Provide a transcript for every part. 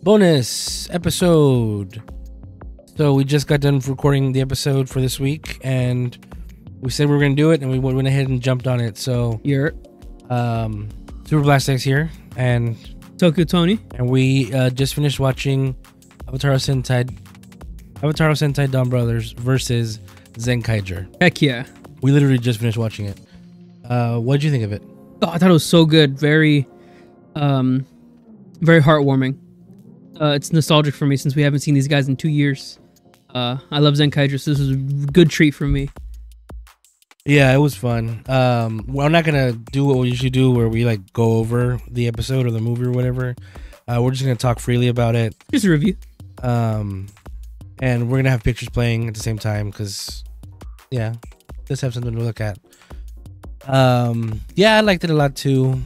Bonus episode. So we just got done recording the episode for this week, and we said we were going to do it, and we went ahead and jumped on it. So You're Super Blast X here, and Tokyo Tony. And we just finished watching Avataro Sentai DonBrothers versus Zenkaiger. Heck yeah. We literally just finished watching it. What did you think of it? Oh, I thought it was so good. Very heartwarming. It's nostalgic for me since we haven't seen these guys in 2 years. I love Zenkaiger, so this was a good treat for me. Yeah, it was fun. We're not gonna do what we usually do, where we like go over the episode or the movie or whatever. We're just gonna talk freely about it. Just a review. And we're gonna have pictures playing at the same time because, yeah, let's have something to look at. Yeah, I liked it a lot too.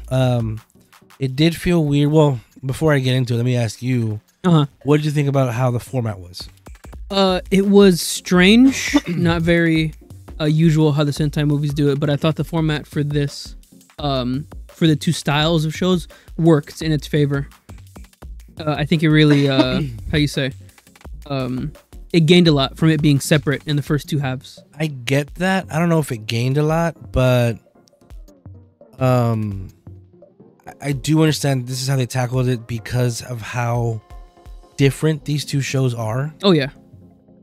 It did feel weird. Well, before I get into it, let me ask you, what did you think about how the format was? It was strange, not very usual how the Sentai movies do it, but I thought the format for this, for the two styles of shows, worked in its favor. I think it really, how you say, it gained a lot from it being separate in the first two halves. I get that. I don't know if it gained a lot, but I do understand this is how they tackled it because of how different these two shows are. Oh yeah.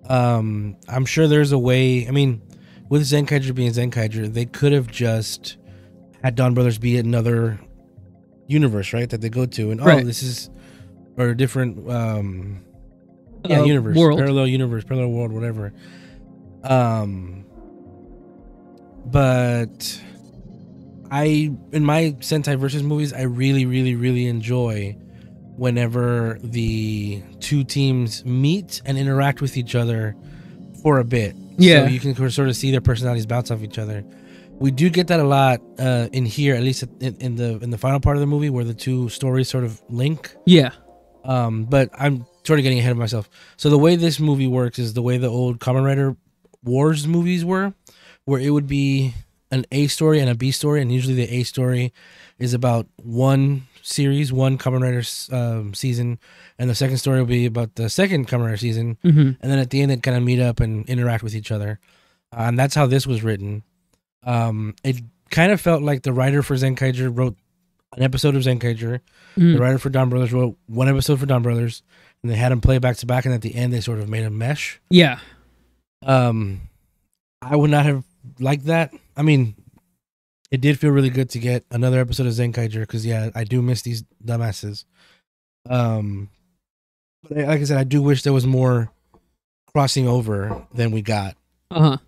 I'm sure there's a way. I mean, with Zenkaiger being Zenkaiger, they could have just had DonBrothers be another universe, right? That they go to, and right. This is or a different universe, world. parallel world, whatever. But in my Sentai versus movies, I really enjoy whenever the two teams meet and interact with each other for a bit. Yeah. So you can sort of see their personalities bounce off each other. We do get that a lot in here, at least in the final part of the movie, where the two stories sort of link. Yeah. But I'm sort of getting ahead of myself. So the way this movie works is the way the old Kamen Rider Wars movies were, where it would be an A story and a B story, and usually the A story is about one series, one Kamen Rider season, and the second story will be about the second Kamen Rider season, and then at the end they kind of meet up and interact with each other, and that's how this was written. It kind of felt like the writer for Zenkaiger wrote an episode of Zenkaiger, the writer for DonBrothers wrote one episode for DonBrothers, and they had them play back to back, and at the end they sort of made a mesh. Yeah. I would not have liked that. I mean, it did feel really good to get another episode of Zenkaiger because, yeah, I do miss these dumbasses. But like I said, I do wish there was more crossing over than we got. But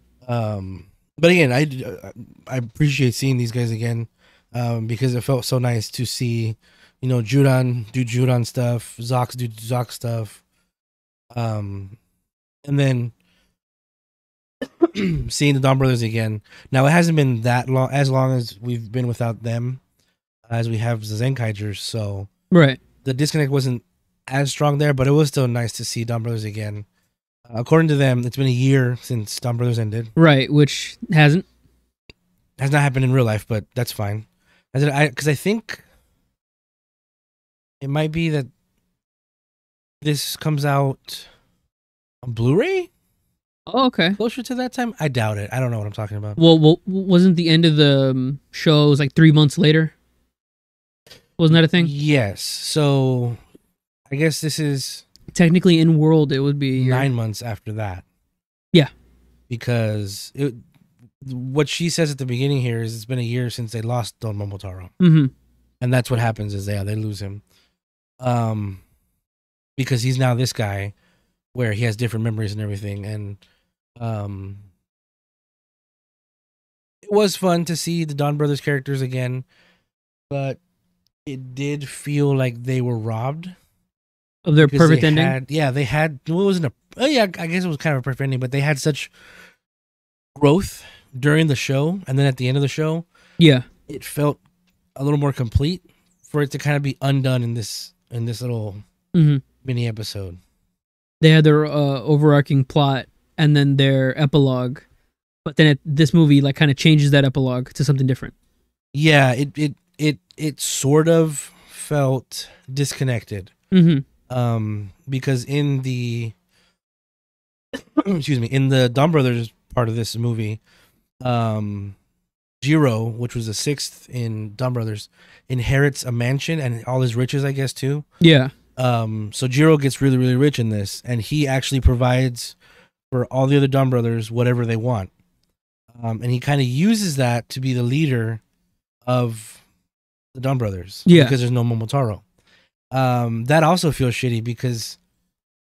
again, I appreciate seeing these guys again because it felt so nice to see, Judan do Judan stuff, Zox do Zox stuff, and then seeing the DonBrothers again. Now, it hasn't been that long, as long as we've been without them, as we have the Zenkaigers, so right. The disconnect wasn't as strong there, but it was still nice to see DonBrothers again. According to them, it's been a year since DonBrothers ended. Right, which has not happened in real life, but that's fine. Because I think it might be that this comes out on Blu-ray. Oh, okay. Closer to that time? I doubt it. I don't know what I'm talking about. Well, wasn't the end of the show was like 3 months later? Wasn't that a thing? Yes. So I guess this is technically in world. It would be 9 months after that. Yeah. Because what she says at the beginning here is it's been a year since they lost Don Momotaro. And that's what happens is they lose him. Because he's now this guy where he has different memories and everything, and it was fun to see the DonBrothers characters again, but it did feel like they were robbed of their perfect ending. They had. Well, it wasn't a. Oh yeah, I guess it was kind of a perfect ending, but they had such growth during the show, and then at the end of the show, it felt a little more complete for it to kind of be undone in this little mini episode. They had their overarching plot and then their epilogue, but then this movie like kind of changes that epilogue to something different. Yeah, it sort of felt disconnected. Because in the excuse me, in the DonBrothers part of this movie, Jiro, which was the sixth in DonBrothers, inherits a mansion and all his riches, I guess, too. Yeah. So Jiro gets really, really rich in this, and he actually provides for all the other DonBrothers whatever they want. And he kind of uses that to be the leader of the DonBrothers. Yeah. Because there's no Momotaro. That also feels shitty because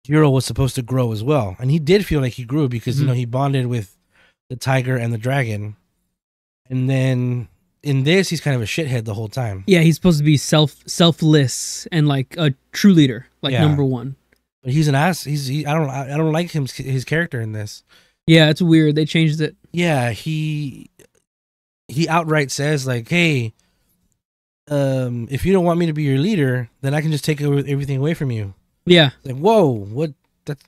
Jiro was supposed to grow as well. And he did feel like he grew because, you know, he bonded with the tiger and the dragon. And then in this, he's kind of a shithead the whole time. Yeah, he's supposed to be selfless and like a true leader, like number one. But he's an ass. I don't like his character in this. Yeah, it's weird. They changed it. Yeah, he outright says like, "Hey, if you don't want me to be your leader, then I can just take everything away from you." Yeah. Like, whoa, what?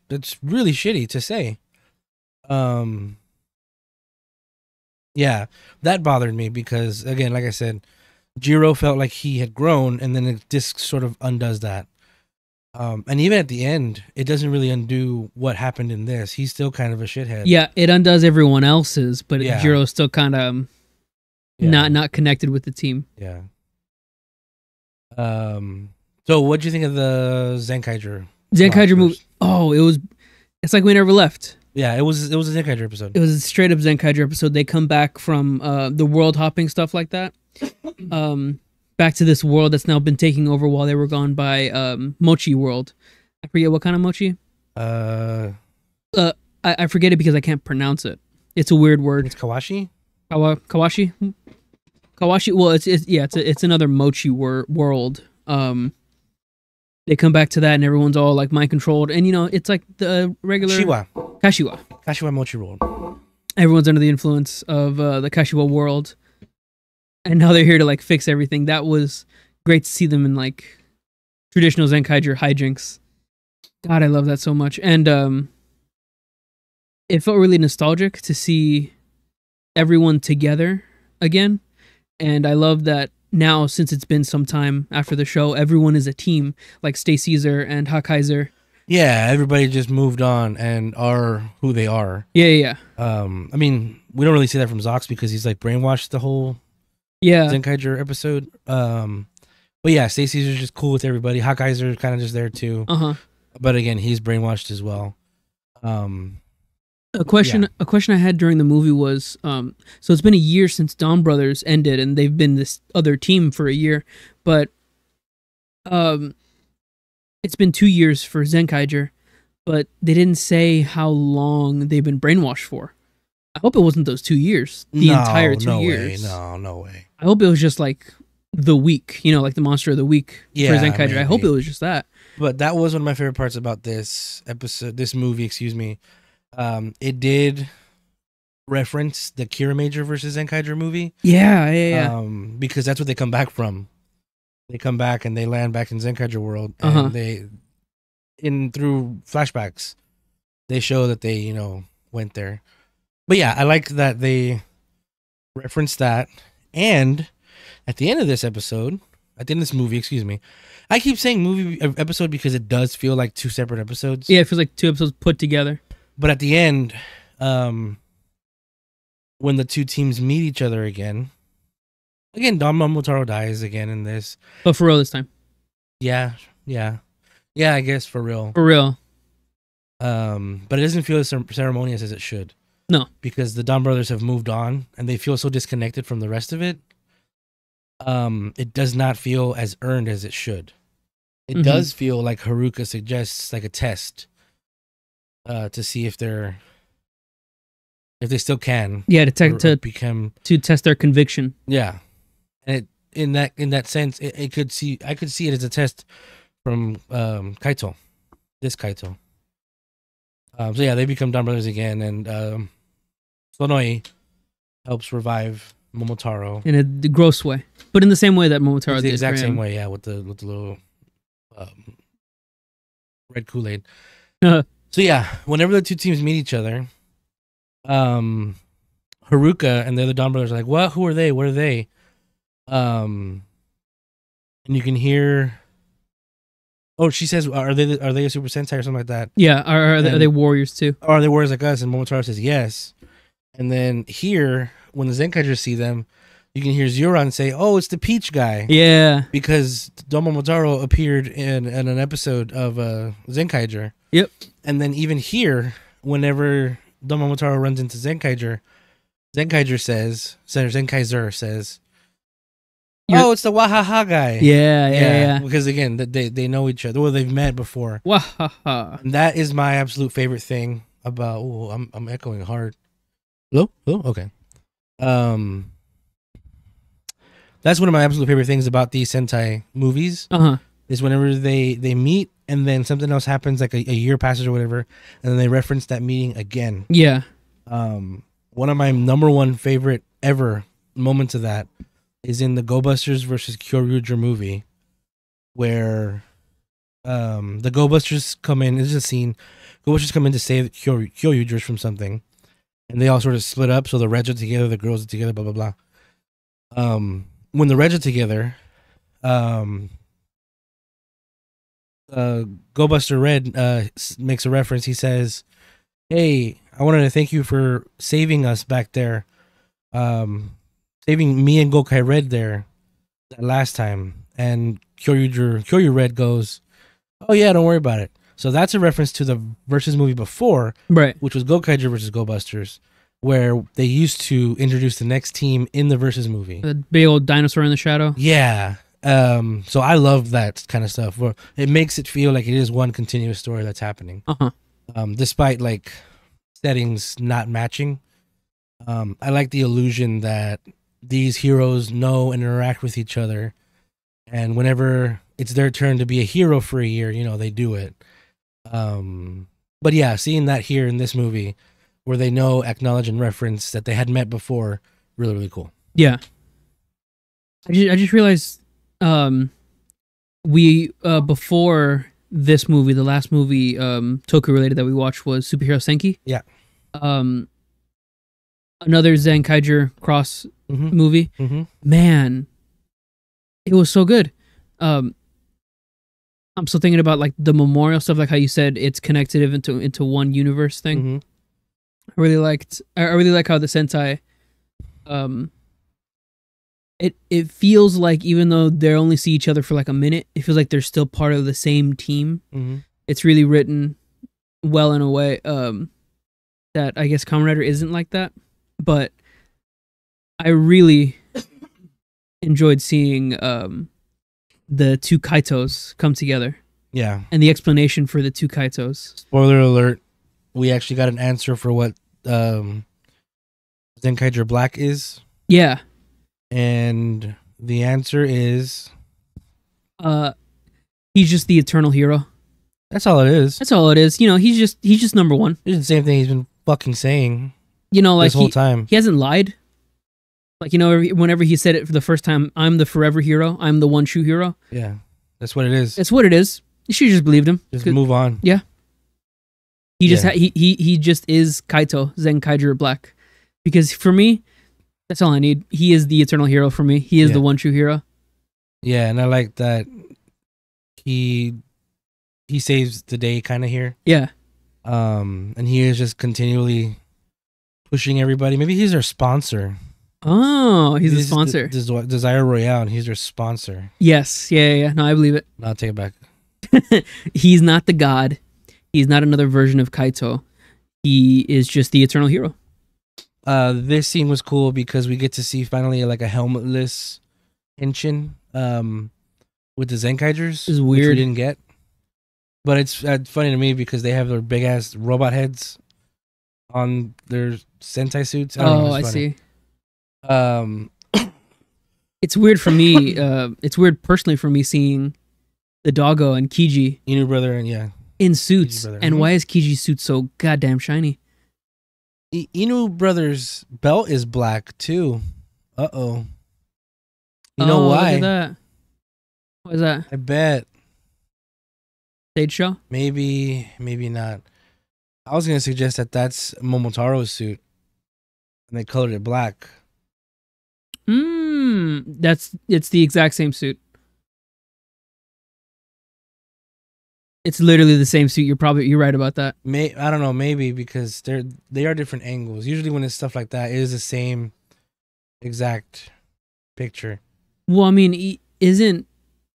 That's really shitty to say. Yeah, that bothered me because, again, like I said, Jiro felt like he had grown, and then this sort of undoes that. And even at the end, it doesn't really undo what happened in this. He's still kind of a shithead. Yeah, it undoes everyone else's, but Jiro's still kind of not connected with the team. Yeah. So what do you think of the Zenkaiger movie? Oh, it's like we never left. Yeah, it was a Zenkaiger episode. It was a straight up Zenkaiger episode. They come back from the world hopping stuff like that. Back to this world that's now been taken over while they were gone by Mochi World. I forget what kind of mochi. I forget it because I can't pronounce it. It's a weird word. It's Kawashi? Kawashi? Kawashi. Well, it's another mochi world. They come back to that and everyone's all like mind controlled, and you know it's like the regular Kashiwa mochi world. Everyone's under the influence of the Kashiwa world, and now they're here to like fix everything. That was great to see them in like traditional Zenkaiger hijinks. God, I love that so much, and it felt really nostalgic to see everyone together again. And I love that now, since it's been some time after the show, everyone is a team, like Stay Caesar and Hakaiser. Yeah, everybody just moved on and are who they are. Yeah. I mean, we don't really see that from Zox because he's like brainwashed the whole Zenkaiger episode. But yeah, Stay Caesar's just cool with everybody. Hakaiser kind of just there too. But again, he's brainwashed as well. A question I had during the movie was, so it's been a year since DonBrothers ended, and they've been this other team for a year, but it's been 2 years for Zenkaiger, but they didn't say how long they've been brainwashed for. I hope it wasn't those 2 years, entire 2 years. No way. I hope it was just like the week, you know, like the monster of the week for Zenkaiger. Maybe. I hope it was just that. But that was one of my favorite parts about this movie, excuse me. It did reference the Kira Major versus Zenkaiger movie. Yeah. Because that's what they come back from. They come back and they land back in Zenkaiger world, and through flashbacks, they show that they, you know, went there. But yeah, I like that they referenced that. And at the end of this movie, excuse me, I keep saying movie episode because it does feel like two separate episodes. Yeah, it feels like two episodes put together. But at the end, when the two teams meet each other again, Don Momotaro dies again in this. But for real this time. Yeah, I guess for real. For real. But it doesn't feel as ceremonious as it should. No. Because the DonBrothers have moved on, and they feel so disconnected from the rest of it. It does not feel as earned as it should. It does feel like Haruka suggests like a test. To see if they still can, to test their conviction. Yeah, and in that sense, I could see it as a test from Kaito, this Kaito. So yeah, they become DonBrothers again, and Sonoi helps revive Momotaro in a gross way, but in the same way that Momotaro did. The exact same way, yeah, with the little red Kool-Aid. So yeah, whenever the two teams meet each other, Haruka and the other DonBrothers are like, "What? Who are they? What are they?" And you can hear. Oh, she says, "Are they a Super Sentai or something like that?" Yeah, are they warriors too? Or are they warriors like us? And Momotaro says yes. And then here, when the Zenkaigers see them, you can hear Zuran say, "Oh, it's the Peach guy." Yeah, Because Don Momotaro appeared in an episode of Zenkaiger. Yep. And then even here, whenever Don Momotaro runs into Zenkaiger, Zenkaiger says, "Oh, it's the Wahaha guy." Yeah. Because again, they know each other. Well, they've met before. Wahaha. And that is my absolute favorite thing about. Oh, I'm echoing hard. Hello? Okay. That's one of my absolute favorite things about these Sentai movies. Is whenever they meet and then something else happens, like a year passes or whatever, and then they reference that meeting again. Yeah. One of my number one favorite ever moments of that is in the Go Busters versus Kyoryuger movie, where the Go Busters come in. This is a scene. Go Busters come in to save Kyoryugers from something, and they all sort of split up. So the Reds are together, the girls are together, blah blah blah. When the Reds are together, Go Buster Red makes a reference. He says, "Hey, I wanted to thank you for saving us back there, saving me and Gokai Red there that last time." And Kyoryu Red goes, "Oh yeah, don't worry about it." So that's a reference to the Versus movie before, right? Which was Gokaiger versus Go Busters, where they used to introduce the next team in the Versus movie. The big old dinosaur in the shadow. Yeah. So I love that kind of stuff where it makes it feel like it is one continuous story that's happening. Despite like settings not matching. I like the illusion that these heroes know and interact with each other, and whenever it's their turn to be a hero for a year, they do it. But yeah, seeing that here in this movie where they know, acknowledge, and reference that they had met before, really, really cool. Yeah. I just realized we before this movie, the last movie Toku related that we watched was Superhero Senki. Yeah. Another Zenkaiger cross movie. Man, it was so good. I'm still thinking about like the memorial stuff, like how you said it's connected into one universe thing. I really like how the Sentai it feels like even though they only see each other for like a minute, it feels like they're still part of the same team. It's really written well in a way that I guess Kamen Rider isn't like that, but I really enjoyed seeing the two Kaitos come together. Yeah. And the explanation for the two Kaitos. Spoiler alert, we actually got an answer for what Zenkaiger Black is. Yeah. And the answer is he's just the eternal hero. That's all it is. That's all it is. He's just number one. It's the same thing he's been fucking saying. Like this whole time. He hasn't lied. Like, whenever he said it for the first time, I'm the forever hero. I'm the one true hero. Yeah. That's what it is. That's what it is. You should have just believed him. Just move on. Yeah. He just he just is Kaito, Zenkaiger Black. Because for me, that's all I need. He is the eternal hero for me. He is the one true hero. Yeah, and I like that he saves the day kind of here. Yeah. And he is just continually pushing everybody. Maybe he's their sponsor. Oh, he's the sponsor. Desire Royale, and he's their sponsor. Yes. Yeah. No, I believe it. No, I'll take it back. He's not the god. He's not another version of Kaito. He is just the eternal hero. This scene was cool because we get to see finally like a helmetless Henshin with the Zenkaigers. This is weird. Which we didn't get. But it's funny to me because they have their big ass robot heads on their Sentai suits. I see. It's weird for me. It's weird personally for me seeing the doggo and Kiji Inu brother and in suits. And why is Kiji's suit so goddamn shiny? Inu brother's belt is black too. Uh-oh. You know why? Look at that. What is that? I bet stage show? Maybe not. I was gonna suggest that that's Momotaro's suit, and they colored it black. It's the exact same suit. It's literally the same suit. You're right about that. I don't know, maybe because they are different angles. Usually when it's stuff like that, it is the same exact picture. Well, I mean, isn't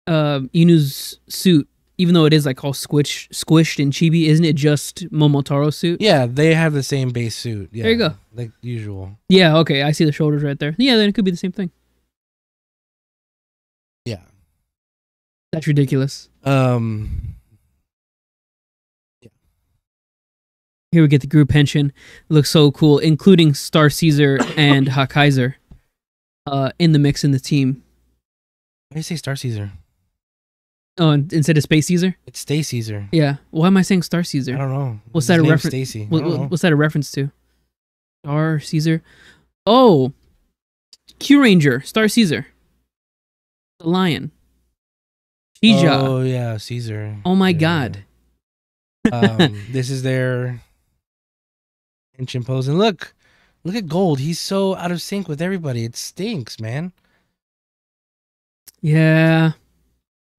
Inu's suit, even though it is like all squished and chibi, isn't it just Momotaro's suit? Yeah, they have the same base suit. Yeah, there you go. Like usual. Yeah, okay. I see the shoulders right there. Yeah, then it could be the same thing. Yeah. That's ridiculous. Here we get the group pension. Looks so cool, including Star Caesar and Hakaiser in the mix in the team. Why do you say Star Caesar? Oh, instead of Space Caesar? It's Stay Caesar. Yeah. Why am I saying Star Caesar? I don't know. What's that a reference? Stacy. What's that a reference to? Star Caesar. Oh, Q Ranger, Star Caesar, the lion. Shija. Oh yeah, Caesar. Oh my God. This is their ancient pose, and look at Gold. He's so out of sync with everybody. It stinks, man. Yeah.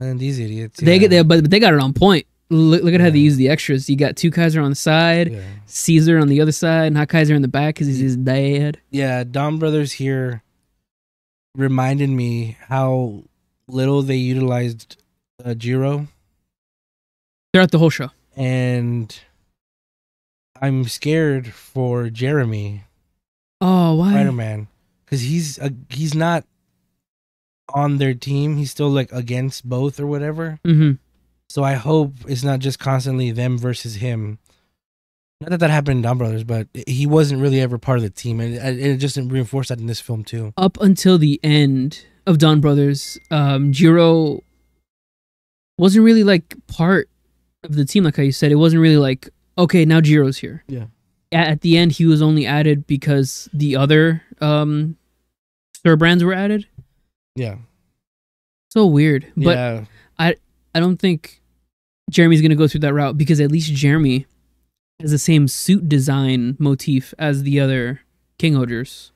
And these idiots. They get there, but they got it on point. Look at how they use the extras. You got two Kaiser on the side, Caesar on the other side, and Hakaiser in the back because he's his dad. Yeah, DonBrothers here reminded me how little they utilized Jiro throughout the whole show. And I'm scared for Jeremy. Oh, why? Spider-Man, because he's not on their team. He's still like against both or whatever. Mm-hmm. So I hope it's not just constantly them versus him. Not that happened in DonBrothers, but he wasn't really ever part of the team, and it just reinforced that in this film too. Up until the end of DonBrothers, Jiro wasn't really like part of the team, like how you said. It wasn't really like, okay, now Jiro's here. Yeah. At the end, he was only added because the other Sir brands were added. Yeah. So weird. But yeah. I don't think Jeremy's gonna go through that route, because at least Jeremy has the same suit design motif as the other King Ogres.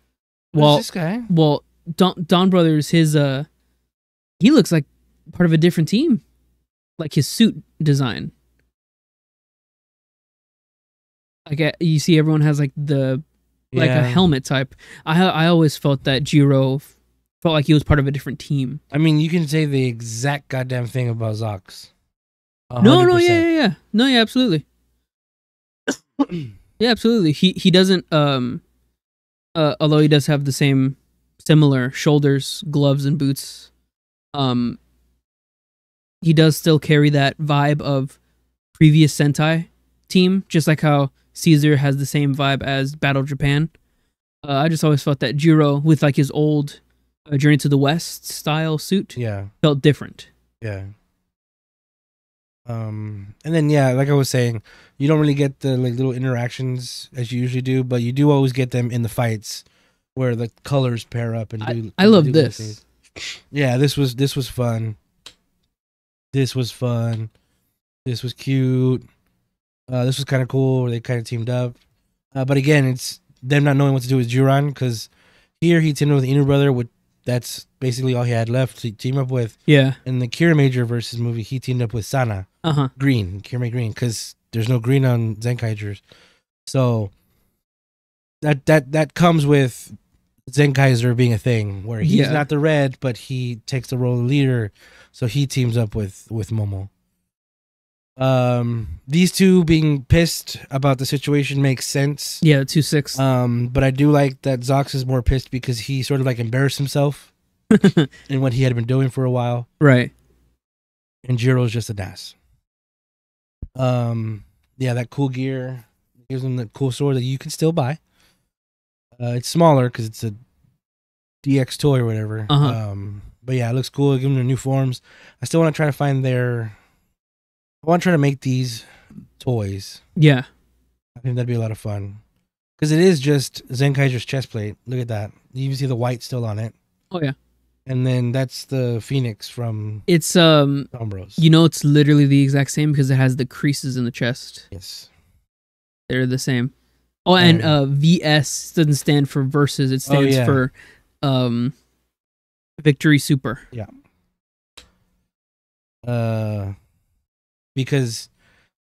Who's this guy? Well, DonBrothers, his he looks like part of a different team. Like his suit design. Like you see, everyone has like a helmet type. I always felt that Jiro felt like he was part of a different team. I mean, you can say the exact goddamn thing about Zox. No, yeah, absolutely. Yeah, absolutely. He doesn't although he does have the same similar shoulders, gloves, and boots. He does still carry that vibe of previous Sentai team, just like how Caesar has the same vibe as Battle Japan. I just always felt that Jiro, with like his old Journey to the West style suit, felt different. Yeah. And then like I was saying, you don't really get the like little interactions as you usually do, but you do always get them in the fights where the colors pair up and do. I love this. Yeah, this was fun. This was fun. This was cute. This was kind of cool where they kind of teamed up. But again, it's them not knowing what to do with Juran, because here he teamed up with the Inu brother. That's basically all he had left to team up with. Yeah. In the Kira Major versus movie, he teamed up with Sana. Green. Kira Green, because there's no green on Zenkaigers. So that comes with Zenkaiger being a thing, where he's not the red, but he takes the role of leader. So he teams up with Momo. These two being pissed about the situation makes sense. Yeah, 2-6. But I do like that Zox is more pissed because he sort of like embarrassed himself in what he had been doing for a while. Right. And Jiro's just an ass. Yeah, that cool gear gives him the cool sword that you can still buy. It's smaller because it's a DX toy or whatever. But yeah, it looks cool. Give them their new forms. I still want to try to find I want to try to make these toys. Yeah. I think that'd be a lot of fun. Because it is just Zenkaiger's chest plate. Look at that. You even see the white still on it. Oh, yeah. And then that's the Phoenix from It's DonBros. it's literally the exact same because it has the creases in the chest. Yes. They're the same. Oh, and VS doesn't stand for versus. It stands for Victory Super. Yeah. Because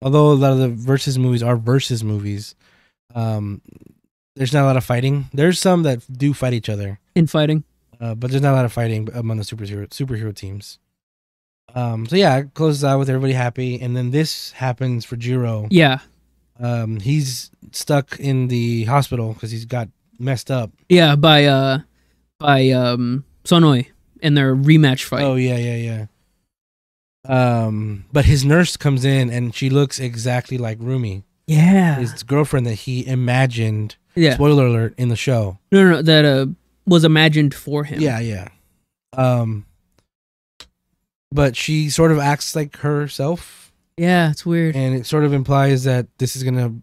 although a lot of the versus movies are versus movies, there's not a lot of fighting. There's some that do fight each other in fighting, but there's not a lot of fighting among the superhero teams. So yeah, it closes out with everybody happy, and then this happens for Jiro. Yeah. He's stuck in the hospital because he's got messed up. Yeah, by Sonoi in their rematch fight. Oh yeah. But his nurse comes in and she looks exactly like Rumi. Yeah. His girlfriend that he imagined. Yeah. Spoiler alert in the show. No, that was imagined for him. Yeah. But she sort of acts like herself. Yeah, it's weird. And it sort of implies that this is gonna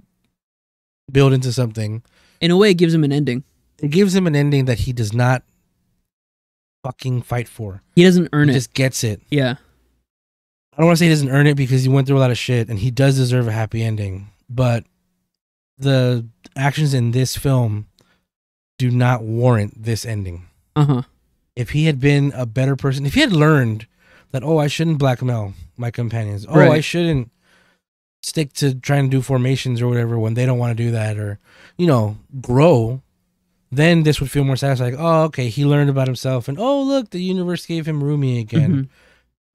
build into something. In a way, it gives him an ending. It gives him an ending that he does not fucking fight for. He doesn't earn it. He just gets it. Yeah. I don't want to say he doesn't earn it because he went through a lot of shit and he does deserve a happy ending. But the actions in this film do not warrant this ending. Uh-huh. If he had been a better person, if he had learned that, I shouldn't blackmail my companions. Right. I shouldn't stick to trying to do formations or whatever when they don't want to do that, or, grow, then this would feel more satisfying. Like, okay, he learned about himself and, look, the universe gave him Rumi again.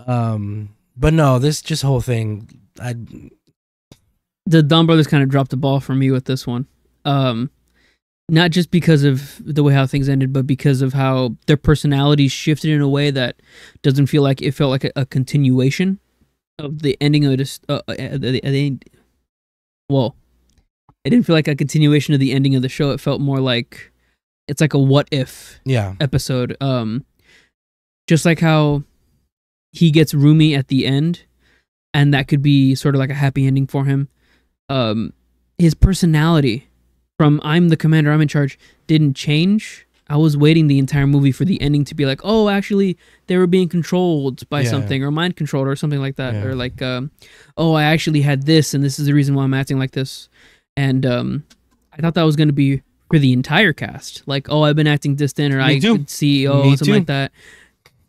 Mm-hmm. But no, this just whole thing, the DonBrothers kind of dropped the ball for me with this one. Not just because of the way how things ended, but because of how their personalities shifted in a way that doesn't feel like it felt like a continuation of the ending of this. Well, it didn't feel like a continuation of the ending of the show. It felt more like it's like a what if episode. Just like how he gets Rumi at the end, and that could be sort of like a happy ending for him. His personality from I'm the commander, I'm in charge, didn't change. I was waiting the entire movie for the ending to be like, actually, they were being controlled by something, or mind controlled, or something like that. Or like, I actually had this, and this is the reason why I'm acting like this. And I thought that was going to be for the entire cast. Like, I've been acting distant, or I could see, something like that.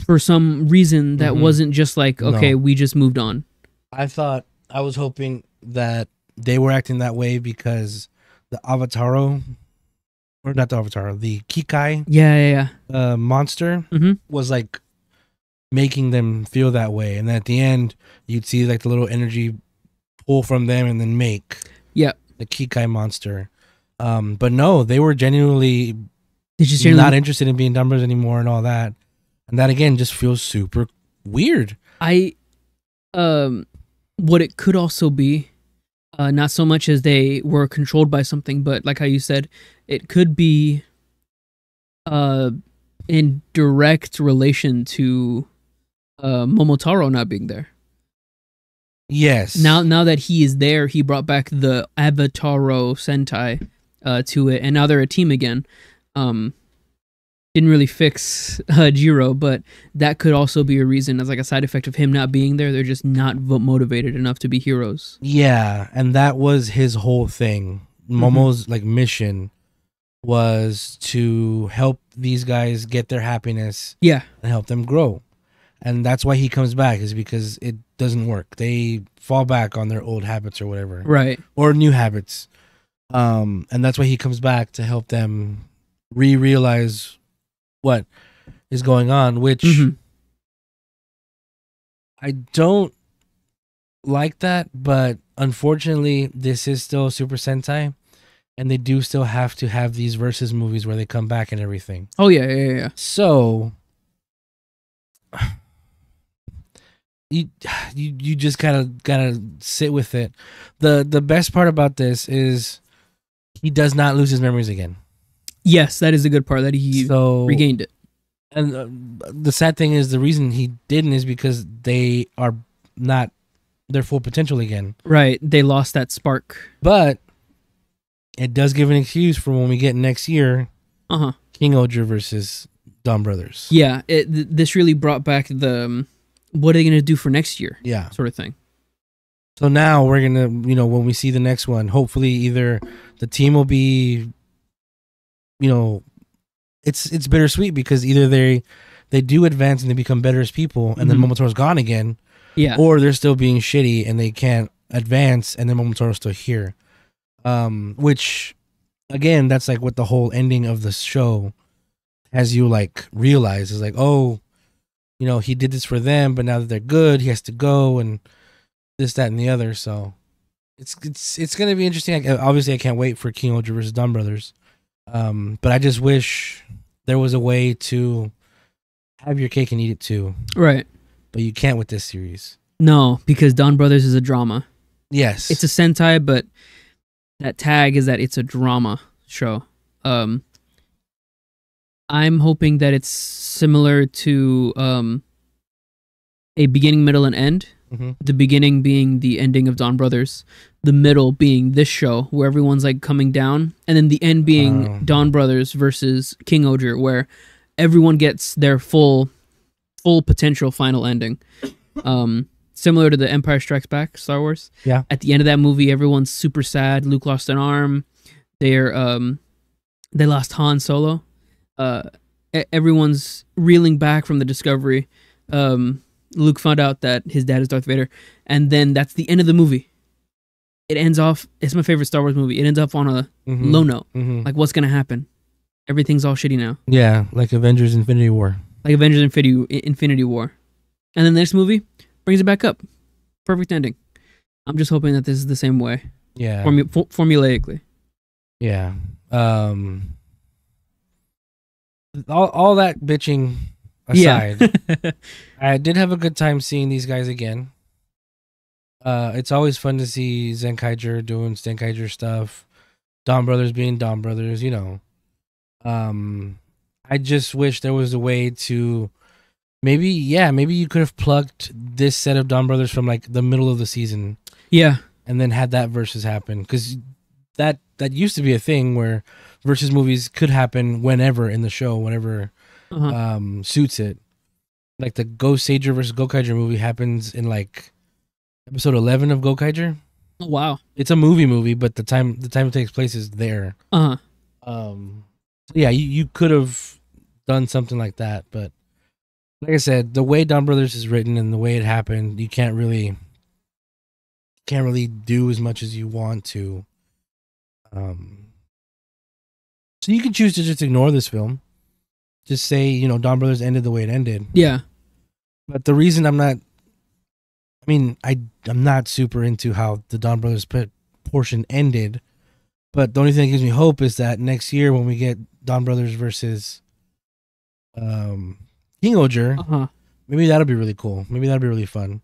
For some reason, that wasn't just like, okay, we just moved on. I was hoping that they were acting that way because the Avataro, or not the Avataro, the Kikai monster was like making them feel that way. And then at the end, you'd see like the little energy pull from them and then make the Kikai monster. But no, they were genuinely not interested in being DonBros anymore and all that. And that again just feels super weird. What it could also be, not so much as they were controlled by something, but like how you said, it could be in direct relation to Momotaro not being there. Yes. Now that he is there, he brought back the Avataro Sentai to it, and now they're a team again. Didn't really fix Jiro, but that could also be a reason, as like a side effect of him not being there. They're just not motivated enough to be heroes. Yeah, and that was his whole thing. Momo's like mission was to help these guys get their happiness. Yeah, and help them grow, and that's why he comes back, is because it doesn't work. They fall back on their old habits or whatever, right? Or new habits, and that's why he comes back to help them realize what is going on, which I don't like that, but unfortunately this is still Super Sentai, and they do still have to have these versus movies where they come back and everything. Oh yeah. So you just gotta sit with it. The best part about this is he does not lose his memories again. Yes, that is a good part, that he regained it. And the sad thing is, the reason he didn't is because they are not their full potential again. Right, they lost that spark. But it does give an excuse for when we get next year, King Oger versus DonBrothers. Yeah, this really brought back the what are they gonna do for next year? Yeah, sort of thing. So now we're gonna, when we see the next one, hopefully either the team will be, it's bittersweet because either they do advance and they become better as people, and then Momotaro's gone again, or they're still being shitty and they can't advance, and then Momotaro's still here. Which, again, that's like what the whole ending of the show has you like realize is like, oh, he did this for them, but now that they're good, he has to go and this, that, and the other. So it's gonna be interesting. Obviously, I can't wait for King Oger versus DonBrothers. But I just wish there was a way to have your cake and eat it too. Right. But you can't with this series. No, because DonBrothers is a drama. Yes. It's a Sentai, but that tag is that it's a drama show. I'm hoping that it's similar to a beginning, middle, and end. The beginning being the ending of DonBrothers, the middle being this show where everyone's like coming down, and then the end being DonBrothers versus King Oger, where everyone gets their full potential final ending. Similar to the Empire Strikes Back, Star Wars. Yeah. At the end of that movie, everyone's super sad. Luke lost an arm. They lost Han Solo. Everyone's reeling back from the discovery. Luke found out that his dad is Darth Vader, and then that's the end of the movie. It ends off. It's my favorite Star Wars movie. It ends up on a low note. Like, what's gonna happen? Everything's all shitty now. Yeah, like Avengers: Infinity War. Infinity War, and then the next movie brings it back up. Perfect ending. I'm just hoping that this is the same way. Yeah. Formulaically. Yeah. All that bitching aside, I did have a good time seeing these guys again. It's always fun to see Zenkaiger doing Zenkaiger stuff, DonBrothers being DonBrothers, I just wish there was a way to maybe you could have plucked this set of DonBrothers from like the middle of the season. Yeah. And then had that versus happen, because that used to be a thing where versus movies could happen whenever in the show, whenever suits it. Like the Ghost Sager versus Gokaiger movie happens in like episode 11 of Gokaiger. Oh, wow. It's a movie, but the time it takes place is there. Yeah, you could have done something like that, but like I said, the way DonBrothers is written and the way it happened, you can't really do as much as you want to. So you can choose to just ignore this film. Just say, DonBrothers ended the way it ended. Yeah. But the reason I'm not super into how the DonBrothers portion ended, but the only thing that gives me hope is that next year when we get DonBrothers versus King Oger, maybe that'll be really cool. Maybe that'll be really fun.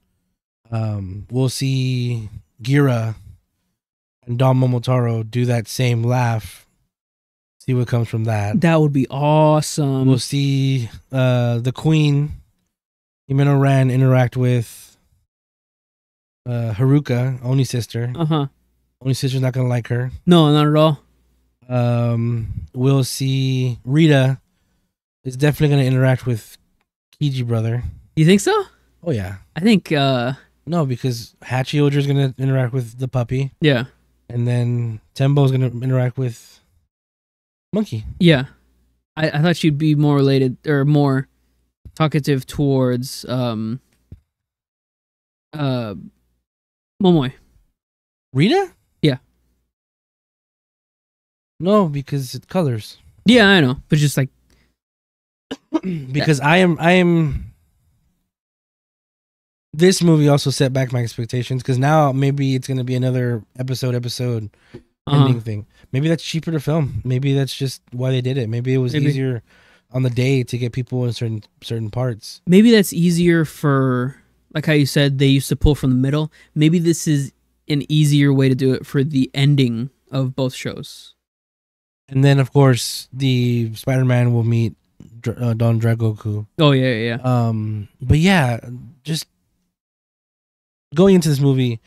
We'll see Gira and Don Momotaro do that same laugh. See what comes from that. That would be awesome. We'll see the Queen, Himeno Ran, interact with Haruka, Oni's sister. Oni's sister's not gonna like her. No, not at all. We'll see Rita is definitely gonna interact with Kiji brother. You think so? Oh yeah. I think no, because Hachi Oger is gonna interact with the puppy. Yeah. And then Tembo's gonna interact with Monkey. Yeah. I thought she'd be more related or more talkative towards Momoy. Rita? Yeah. No, because it's colors. Yeah, I know. But just like because I am this movie also set back my expectations, because now maybe it's going to be another episode ending thing. Maybe that's cheaper to film. Maybe that's just why they did it. Maybe it was easier on the day to get people in certain parts. Maybe that's easier for, like how you said they used to pull from the middle. Maybe this is an easier way to do it for the ending of both shows. And then of course the Spider-Man will meet Don Dragoku. Oh yeah. But yeah, just going into this movie,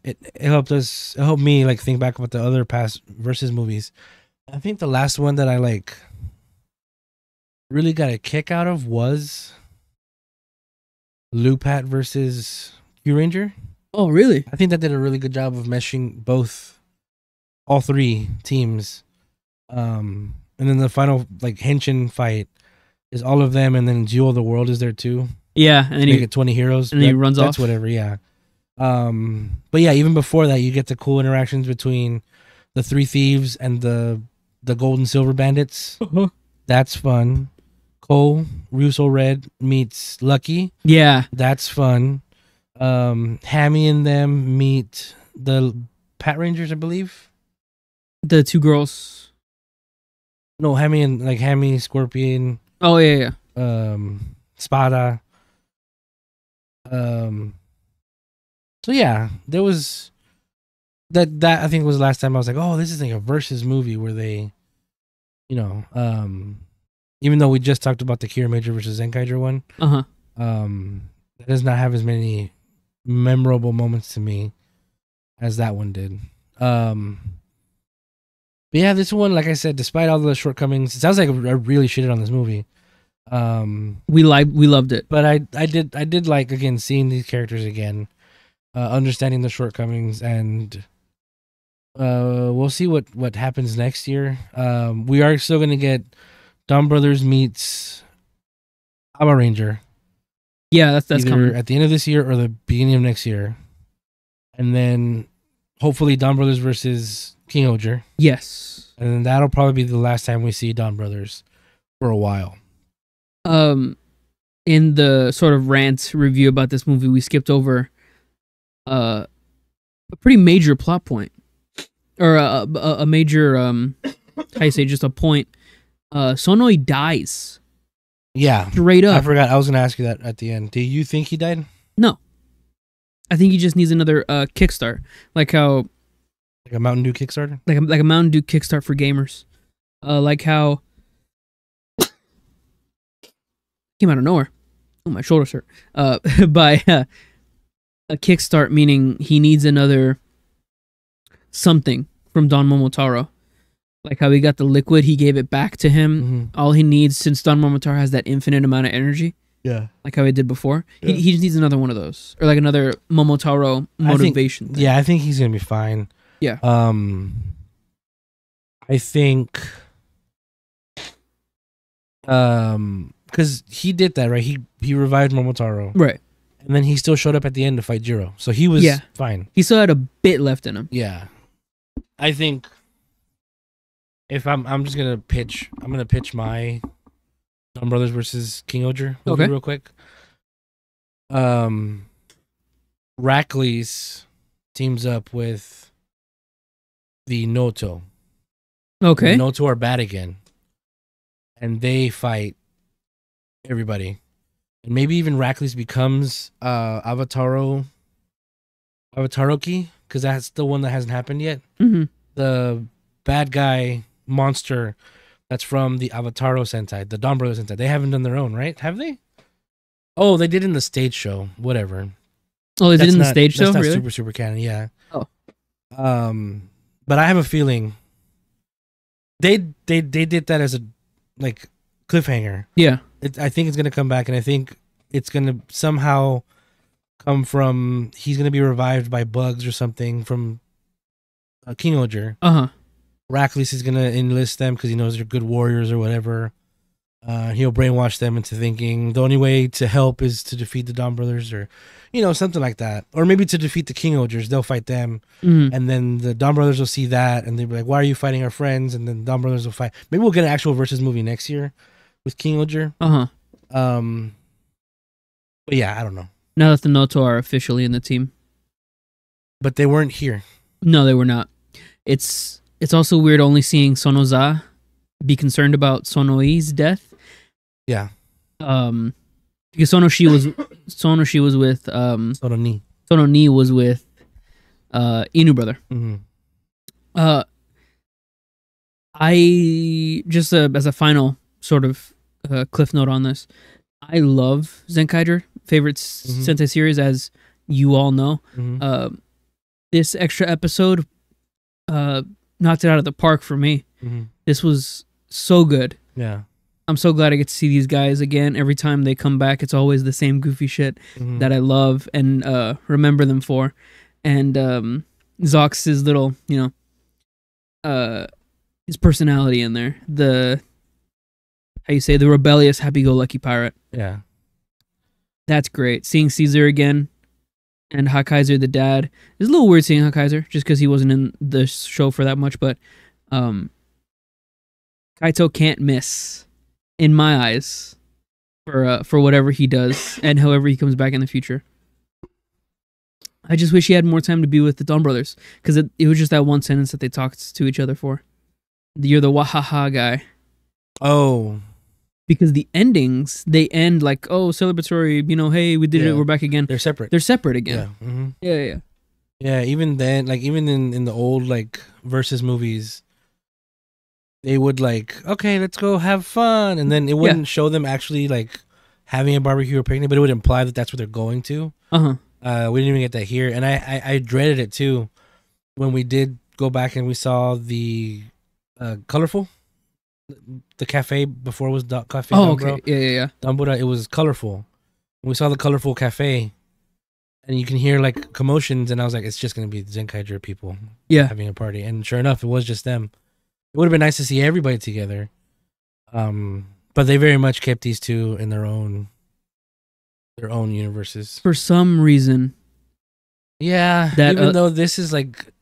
it helped me like think back about the other past versus movies. I think the last one that I like really got a kick out of was Lupat versus Q Ranger. Oh, really? I think that did a really good job of meshing all three teams. And then the final like Henshin fight is all of them, and then Jewel of the World is there too. Yeah, and then Make it 20 heroes. and then he runs That's off. whatever, yeah. But yeah, even before that, you get the cool interactions between the three thieves and the gold and silver bandits. That's fun. Cole, Russo Red meets Lucky. Yeah. That's fun. Hammy and them meet the Pat Rangers, I believe. The two girls. No, Hammy, Scorpion. Oh, yeah. Spada. So yeah, there was that I think was the last time I was like, oh, this is like a versus movie where they, even though we just talked about the Kira Major versus Zenkaiger one, that does not have as many memorable moments to me as that one did. But yeah, this one, like I said, despite all the shortcomings, it sounds like I really shitted on this movie. We loved it, but I did like, again, seeing these characters again, understanding the shortcomings, and we'll see what happens next year. We are still gonna get DonBrothers meets Aba Ranger. Yeah, that's either coming at the end of this year or the beginning of next year, and then hopefully DonBrothers versus King Oger. Yes, and then that'll probably be the last time we see DonBrothers for a while. In the sort of rant review about this movie, we skipped over a pretty major plot point, or a major how you say, just a point. Sonoi dies. Yeah, straight up. I forgot. I was gonna ask you that at the end. Do you think he died? No, I think he just needs another kickstart, like how, like a Mountain Dew Kickstarter, like a Mountain Dew kickstart for gamers, like how came out of nowhere. Oh, my shoulders hurt. By a kickstart, meaning he needs another something from Don Momotaro. Like how he got the liquid, he gave it back to him. Mm-hmm. All he needs, since Don Momotaro has that infinite amount of energy. Yeah. Like how he did before. Yeah. He just needs another one of those. Or like another Momotaro motivation thing. Yeah, I think he's going to be fine. Yeah. I think because he did that, right? He revived Momotaro. Right. And then he still showed up at the end to fight Jiro. So he was fine. He still had a bit left in him. Yeah. I think if I'm just gonna pitch my DonBrothers versus King Oger movie real quick. Rackley's teams up with the Noto. Okay. The Noto are bad again. And they fight everybody. And maybe even Rackley's becomes Avataroki, because that's the one that hasn't happened yet. Mm-hmm. The bad guy monster that's from the Avataro Sentai, the DonBrothers Sentai. They haven't done their own, right? Have they? Oh, they did in the stage show. Whatever. Oh, they did in the stage show? That's not really? super canon, yeah. Oh. But I have a feeling they did that as a like cliffhanger. Yeah. I think it's gonna come back, and I think it's gonna somehow come from he's gonna be revived by bugs or something from King Oger. Rackless is gonna enlist them because he knows they're good warriors or whatever. He'll brainwash them into thinking the only way to help is to defeat the DonBrothers, or something like that, or maybe to defeat the King Ogers. They'll fight them, and then the DonBrothers will see that, and they'll be like, "Why are you fighting our friends?" And then DonBrothers will fight. Maybe we'll get an actual versus movie next year with King Oger. But yeah, I don't know. Now that the Noto are officially in the team, but they weren't here. No, they were not. It's also weird only seeing Sonoza be concerned about Sonoi's death. Yeah. Because Sonoshi was with Sononi was with Inu brother. I just as a final sort of cliff note on this, I love Zenkaiger, favorite Sentai series, as you all know. This extra episode knocked it out of the park for me. This was so good. Yeah. I'm so glad I get to see these guys again. Every time they come back, it's always the same goofy shit that I love and remember them for. And Zox's little, his personality in there. The rebellious, happy-go-lucky pirate. Yeah. That's great. Seeing Caesar again and Hakaiser, the dad. It's a little weird seeing Hakaiser just because he wasn't in the show for that much, but Kaito can't miss, in my eyes, for whatever he does and however he comes back in the future. I just wish he had more time to be with the DonBrothers because it was just that one sentence that they talked to each other for. You're the wahaha guy. Oh. Because the endings, they end like, oh, celebratory, hey, we did it, we're back again. They're separate. They're separate again. Yeah. Mm-hmm. Yeah. Yeah, even then, like, even in the old, like, Versus movies, they would, like, okay, let's go have fun. And then it wouldn't show them actually, like, having a barbecue or picnic, but it would imply that that's what they're going to. Uh-huh. We didn't even get that here. And I dreaded it, too, when we did go back and we saw the colorful. The cafe before it was Cafe. Oh, DonBro. Okay. Yeah. DonBro, it was colorful. We saw the colorful cafe, and you can hear like commotions, and I was like, it's just gonna be the Zenkaiger people, having a party. And sure enough, it was just them. It would have been nice to see everybody together, but they very much kept these two in their own universes for some reason. Yeah, that, even though this is like,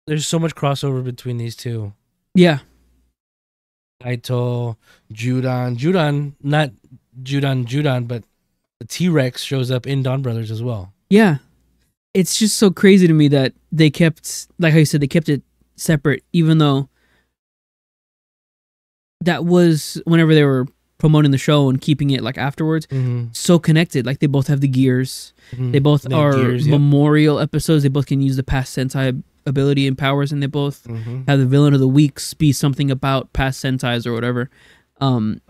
there's so much crossover between these two. Yeah. Kaito, Judan, not Judan, but the T-Rex shows up in DonBrothers as well. Yeah. It's just so crazy to me that they kept, like how you said, they kept it separate, even though that was whenever they were promoting the show and keeping it like afterwards, so connected. Like they both have the gears. They both are memorial episodes. They both can use the past Sentai ability and powers, and they both have the villain of the week be something about past Sentais or whatever. And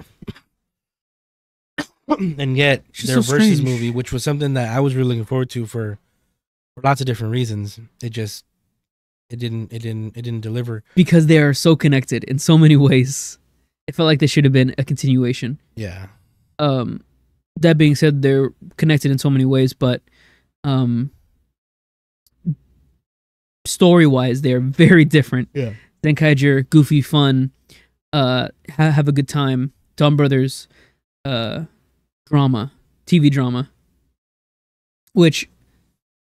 yet their Versus movie, which was something that I was really looking forward to for lots of different reasons, it didn't deliver because they are so connected in so many ways. It felt like they should have been a continuation. Yeah. That being said, they're connected in so many ways, but story-wise, they're very different. Yeah. Zenkaiger, goofy, fun, have a good time. DonBrothers, drama, TV drama, which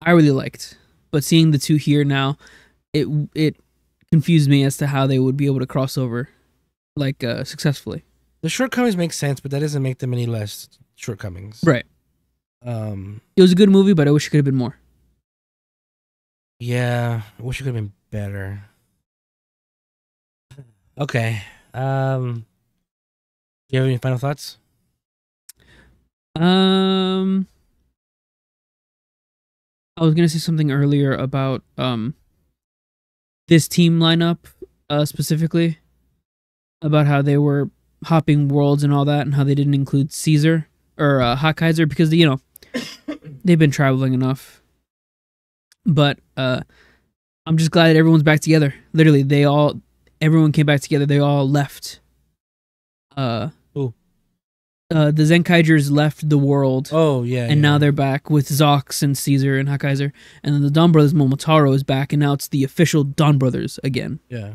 I really liked. But seeing the two here now, it confused me as to how they would be able to cross over, like, successfully. The shortcomings make sense, but that doesn't make them any less shortcomings. Right. It was a good movie, but I wish it could have been more. Yeah, I wish it could have been better. Okay. Do you have any final thoughts? I was gonna say something earlier about this team lineup, specifically about how they were hopping worlds and all that, and how they didn't include Caesar or Hakaiser because they've been traveling enough. But I'm just glad that everyone's back together. Literally, everyone came back together. They all left. The Zenkaigers left the world. Oh, yeah. And now they're back with Zox and Caesar and Hakaiser. And then the DonBrothers Momotaro is back, and now it's the official DonBrothers again. Yeah.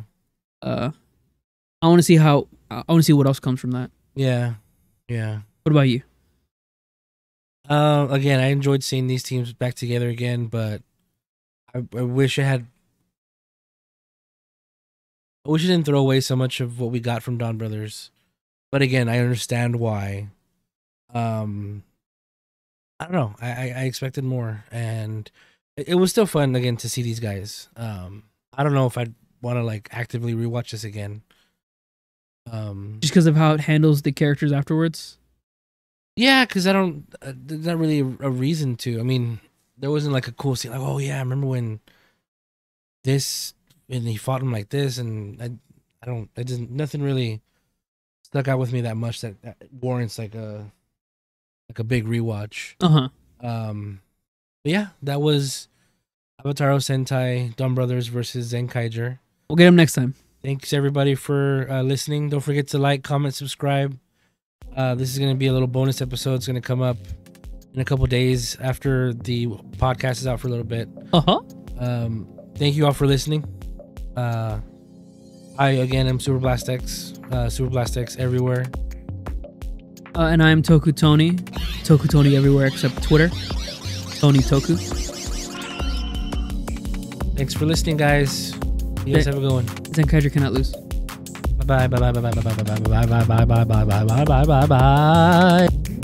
I want to see what else comes from that. Yeah. Yeah. What about you? Again, I enjoyed seeing these teams back together again, but I wish I didn't throw away so much of what we got from DonBrothers. But again, I understand why. I don't know. I expected more, and it was still fun again to see these guys. I don't know if I'd want to like actively rewatch this again. Just because of how it handles the characters afterwards. Yeah, because there's not really a reason to. I mean, there wasn't like a cool scene like, oh yeah, I remember when he fought him like this, and nothing really stuck out with me that much that warrants like a big rewatch. But yeah, that was Avataro Sentai DonBrothers versus Zenkaiger. We'll get them next time. Thanks everybody for listening. Don't forget to like, comment, subscribe, This is going to be a little bonus episode. It's going to come up in a couple days after the podcast is out for a little bit. Thank you all for listening. I again am Super Blast X. Super Blast X everywhere. And I am Toku Tony. Toku Tony everywhere except Twitter. Tony Toku. Thanks for listening, guys. You guys have a good one. Zenkaiger cannot lose. Bye bye bye bye bye bye bye bye bye bye bye bye bye bye bye bye bye bye bye.